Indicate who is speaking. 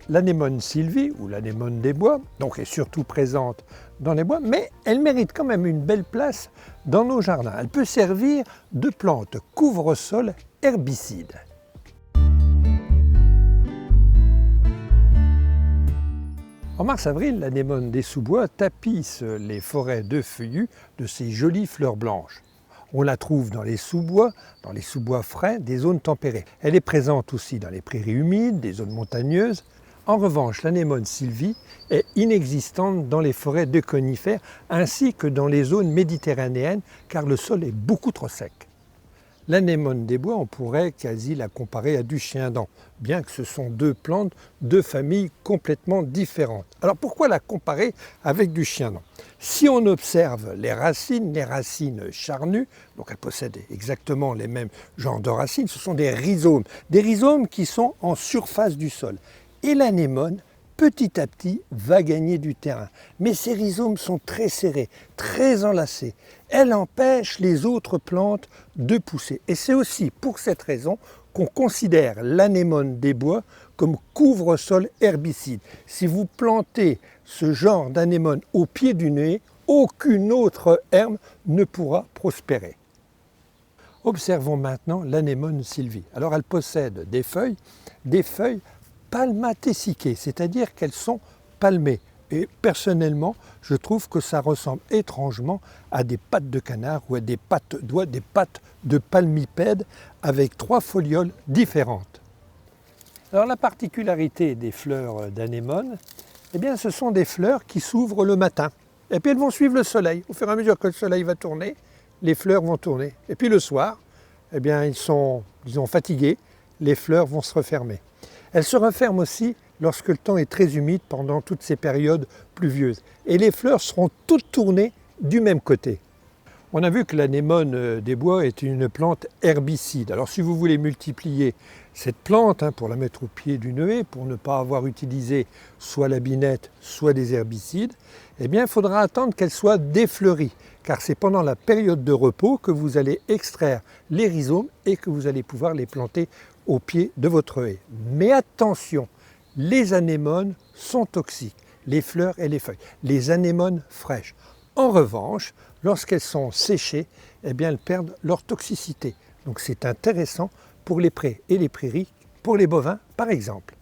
Speaker 1: L'anémone sylvie, ou l'anémone des bois, donc est surtout présente dans les bois, mais elle mérite quand même une belle place dans nos jardins. Elle peut servir de plante couvre-sol herbicide. En mars-avril, l'anémone des sous-bois tapisse les forêts de feuillus de ses jolies fleurs blanches. On la trouve dans les sous-bois frais des zones tempérées. Elle est présente aussi dans les prairies humides, des zones montagneuses. En revanche, l'anémone sylvie est inexistante dans les forêts de conifères ainsi que dans les zones méditerranéennes car le sol est beaucoup trop sec. L'anémone des bois, on pourrait quasi la comparer à du chien-dent, bien que ce sont deux plantes, deux familles complètement différentes. Alors pourquoi la comparer avec du chien-dent? Si on observe les racines charnues, donc elles possèdent exactement les mêmes genres de racines, ce sont des rhizomes qui sont en surface du sol. Et l'anémone, petit à petit, va gagner du terrain. Mais ces rhizomes sont très serrés, très enlacés. Elle empêche les autres plantes de pousser. Et c'est aussi pour cette raison qu'on considère l'anémone des bois comme couvre-sol herbicide. Si vous plantez ce genre d'anémone au pied d'une haie, aucune autre herbe ne pourra prospérer. Observons maintenant l'anémone sylvie. Alors elle possède des feuilles palmatessiquées, c'est-à-dire qu'elles sont palmées. Et personnellement, je trouve que ça ressemble étrangement à des pattes de canard ou à des pattes de palmipèdes avec 3 folioles différentes. Alors la particularité des fleurs d'anémone, eh bien ce sont des fleurs qui s'ouvrent le matin. Et puis elles vont suivre le soleil. Au fur et à mesure que le soleil va tourner, les fleurs vont tourner. Et puis le soir, eh bien ils sont, disons, fatigués, les fleurs vont se refermer. Elles se referment aussi lorsque le temps est très humide pendant toutes ces périodes pluvieuses. Et les fleurs seront toutes tournées du même côté. On a vu que l'anémone des bois est une plante herbicide. Alors si vous voulez multiplier cette plante pour la mettre au pied d'une haie, pour ne pas avoir utilisé soit la binette, soit des herbicides, eh bien il faudra attendre qu'elle soit défleurie. Car c'est pendant la période de repos que vous allez extraire les rhizomes et que vous allez pouvoir les planter au pied de votre haie. Mais attention, les anémones sont toxiques, les fleurs et les feuilles, les anémones fraîches. En revanche, lorsqu'elles sont séchées, eh bien, elles perdent leur toxicité. Donc c'est intéressant pour les prés et les prairies, pour les bovins par exemple.